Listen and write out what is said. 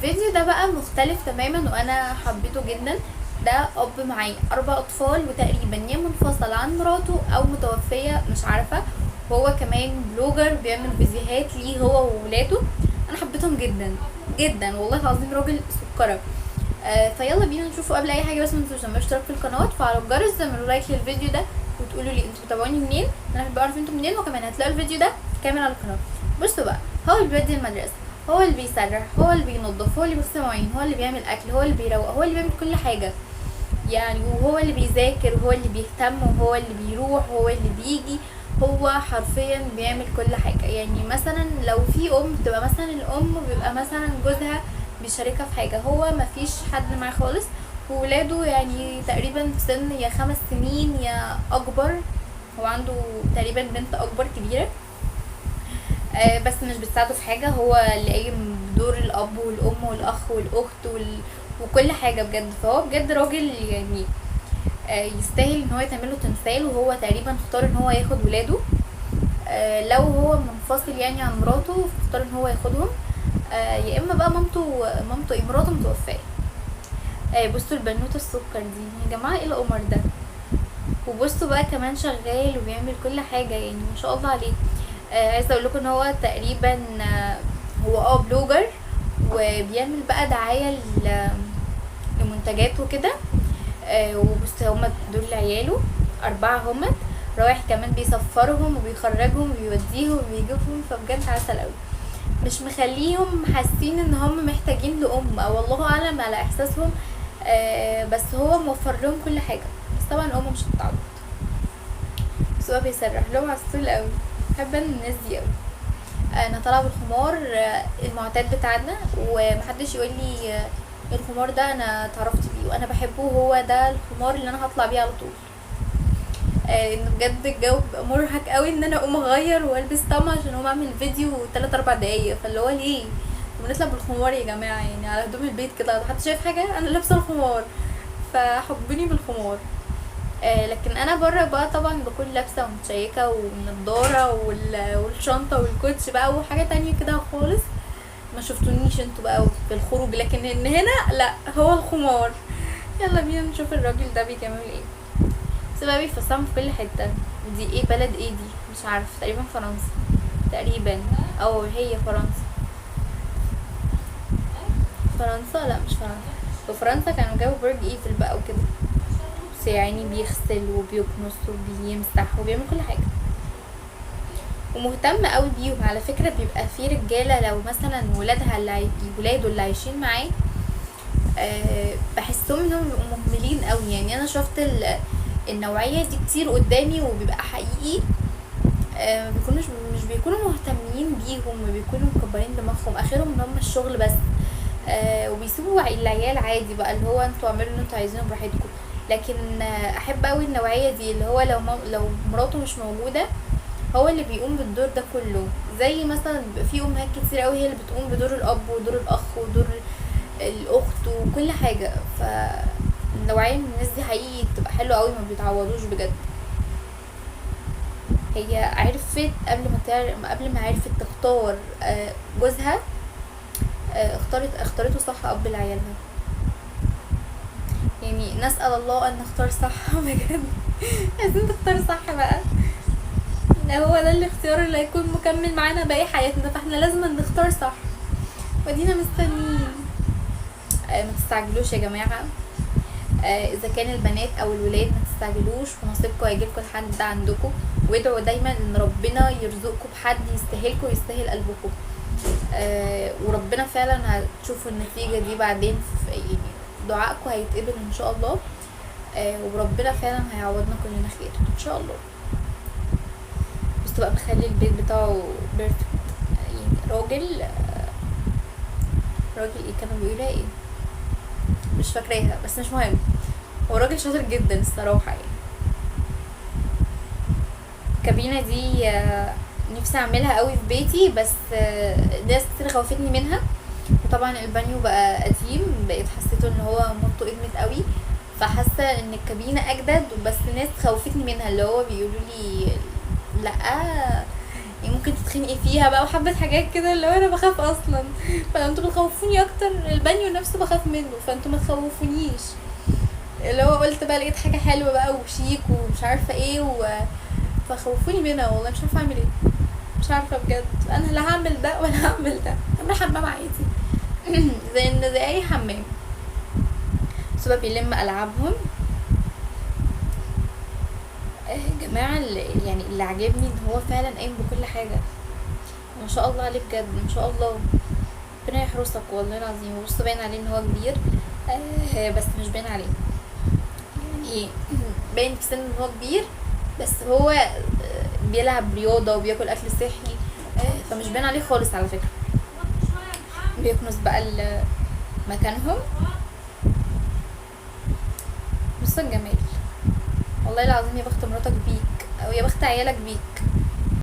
الفيديو ده بقى مختلف تماما وانا حبيته جدا. ده اب معاه 4 اطفال وتقريبا يا منفصل عن مراته او متوفية مش عارفة. هو كمان بلوجر بيعمل فيديوهات ليه هو وولاده. انا حبيتهم جدا جدا والله العظيم، راجل سكرة. فيلا بينا نشوفه. قبل اي حاجه بس متنسوش تعملوا اشتراك في القناه وتفعلوا الجرس، تعملوا لايك للفيديو ده وتقولوا لي انتوا بتابعوني منين، انا بحب اعرف انتوا منين. وكمان هتلاقوا الفيديو ده كامل على القناه. بصوا بقى، هو اللي بيودي المدرسه، هو اللي بيسرح، هو اللي بينظف، هو اللي بيغسل مواعين، هو اللي بيعمل اكل، هو اللي بيروق، هو اللي بيعمل كل حاجه يعني. وهو اللي بيذاكر وهو اللي بيهتم وهو اللي بيروح وهو اللي بيجي. هو حرفيا بيعمل كل حاجة. يعني مثلا لو في بتبقى مثلا الام بيبقى مثلا جوزها بيشاركها في حاجة، هو مفيش حد معاه خالص. وولاده يعني تقريبا في سن يا 5 سنين يا اكبر. هو عنده تقريبا بنت اكبر كبيرة. بس مش بتساعده في حاجة، هو اللي قايم بدور الاب والام والاخ والاخت وكل حاجة بجد. فهو بجد راجل يعني يستاهل ان هو يتعمله تمثال. وهو تقريبا اختار ان هو ياخد ولاده. لو هو منفصل يعني عن مراته فاختار ان هو ياخدهم. يا اما بقى مراته متوفاه. بصوا البنوته السكر دي يا جماعه، ايه القمر ده. وبصوا بقى كمان شغال وبيعمل كل حاجه، يعني ما شاء الله عليه. عايزه اقول لكم ان هو تقريبا هو بلوجر وبيعمل بقى دعايه لمنتجات وكده. وبص هما دول عياله 4 هما. رايح كمان بيسفرهم وبيخرجهم وبيوديهم وبيجيبهم. فبجد عسل قوي، مش مخليهم حاسين ان هم محتاجين لأم او والله اعلم على احساسهم. بس هو موفر لهم كل حاجة. بس طبعا الام مش هتتعوض. بس هو بيسرح لهم عسول قوي. بحب الناس دي قوي. انا طالعه بالخمار المعتاد بتاعنا، ومحدش يقول لي الخمار ده انا اتعرفت بيه وانا بحبه، هو ده الخمار اللي انا هطلع بيه على طول. ان بجد الجو بيبقى مرهق قوي ان انا اقوم اغير والبس طقم عشان اقوم اعمل فيديو 3-4 دقايق. فاللي هو ليه بنطلع بالخمار يا جماعه؟ يعني على هدوم البيت كده حد شايف حاجه؟ انا لابسه الخمار فحبوني بالخمار. لكن انا بره بقى طبعا بكون لابسه ومتشيكه والنضاره والشنطه والكوتش بقى وحاجه تانية كده خالص. ما شفتونيش انتوا بقى في الخروج، لكن ان هنا لا، هو الخمار. يلا بينا نشوف الراجل ده بيكمل ايه. بس بقى بيفصلهم في كل حته. دي ايه بلد ايه دي؟ مش عارف، تقريبا فرنسا تقريبا، او هي فرنسا. فرنسا لا مش فرنسا. وفرنسا كانوا جابوا برج ايفل بقى وكده. بس يعني بيغسل وبيكنس وبيمسح وبيعمل كل حاجه ومهتم قوي بيهم. على فكره بيبقى في رجاله لو مثلا ولاده اللي عايشين معاه بحسهم انهم بيبقوا مهملين قوي. يعني انا شفت النوعيه دي كتير قدامي وبيبقى حقيقي مش بيكونوا مهتمين بيهم وبيكونوا مكبرين دماغهم، اخرهم ان هم الشغل بس. وبيسيبوا العيال عادي بقى، اللي هو انتوا اعملوا اللي انتوا عايزينه براحتكم. لكن احب قوي النوعيه دي اللي هو لو مراته مش موجوده هو اللي بيقوم بالدور ده كله. زي مثلا في امهات كتير قوي هي اللي بتقوم بدور الاب ودور الاخ ودور الاخت وكل حاجه. فالنوعيه من الناس دي حقيقي بتبقى حلوه قوي، ما بيتعوضوش بجد. هي عرفت قبل ما عرفت تختار جوزها. اختارته صح اب لعيالها. يعني نسأل الله ان نختار صح بجد. عايزين تختار صح بقى، هو ده الاختيار اللي هيكون مكمل معانا باقي حياتنا. فاحنا لازم نختار صح ودينا مستنيين. ما تستعجلوش يا جماعه. اذا كان البنات او الولاد ما تستعجلوش، ونصيبكم هيجيلكم لحد عندكم. وادعوا دايما ان ربنا يرزقكم بحد يستاهلكم ويستاهل قلبكم. وربنا فعلا هتشوفوا النتيجه دي بعدين. يعني دعائكم هيتقبل ان شاء الله. وربنا فعلا هيعوضنا كلنا خير ان شاء الله. بس بقى مخلي البيت بتاعه بيرفكت. يعني راجل ايه كانوا بيقولوا ايه مش فاكراها، بس مش مهم. هو راجل شاطر جدا الصراحه يعني. الكابينه دي نفسي اعملها قوي في بيتي، بس ناس كتير خوفتني منها. وطبعا البانيو بقى قديم، بقيت حسيته ان هو موضته ادمت قوي. فحاسه ان الكابينه اجدد، بس ناس خوفتني منها اللي هو بيقولوا لي لا يعني ممكن تتخنقي فيها بقى وحبة حاجات كده اللي هو انا بخاف اصلا. فانتوا بتخوفوني اكتر، البانيو نفسه بخاف منه، فانتوا ما تخوفونيش. اللي هو قلت بقى لقيت حاجة حلوة بقى وشيك ومش عارفة ايه فخوفوني منها والله، مش عارفة اعمل ايه. مش عارفة بجد، انا لا هعمل ده ولا هعمل ده، اعمل حمام عادي. زي اي حمام. بس بقى بيلم العابهم. يا جماعة يعني اللي عجبني ان هو فعلا قايم بكل حاجة. ما شاء الله عليه بجد، ما شاء الله. ربنا يحرسك والله العظيم. بص باين عليه ان هو كبير، بس مش باين عليه يعني. باين في سن ان هو كبير، بس هو بيلعب رياضة وبياكل اكل صحي، فمش باين عليه خالص على فكرة. بيكنس بقى مكانهم. بص الجمال، والله العظيم يا بخت مراتك بيك، او يا بخت عيالك بيك.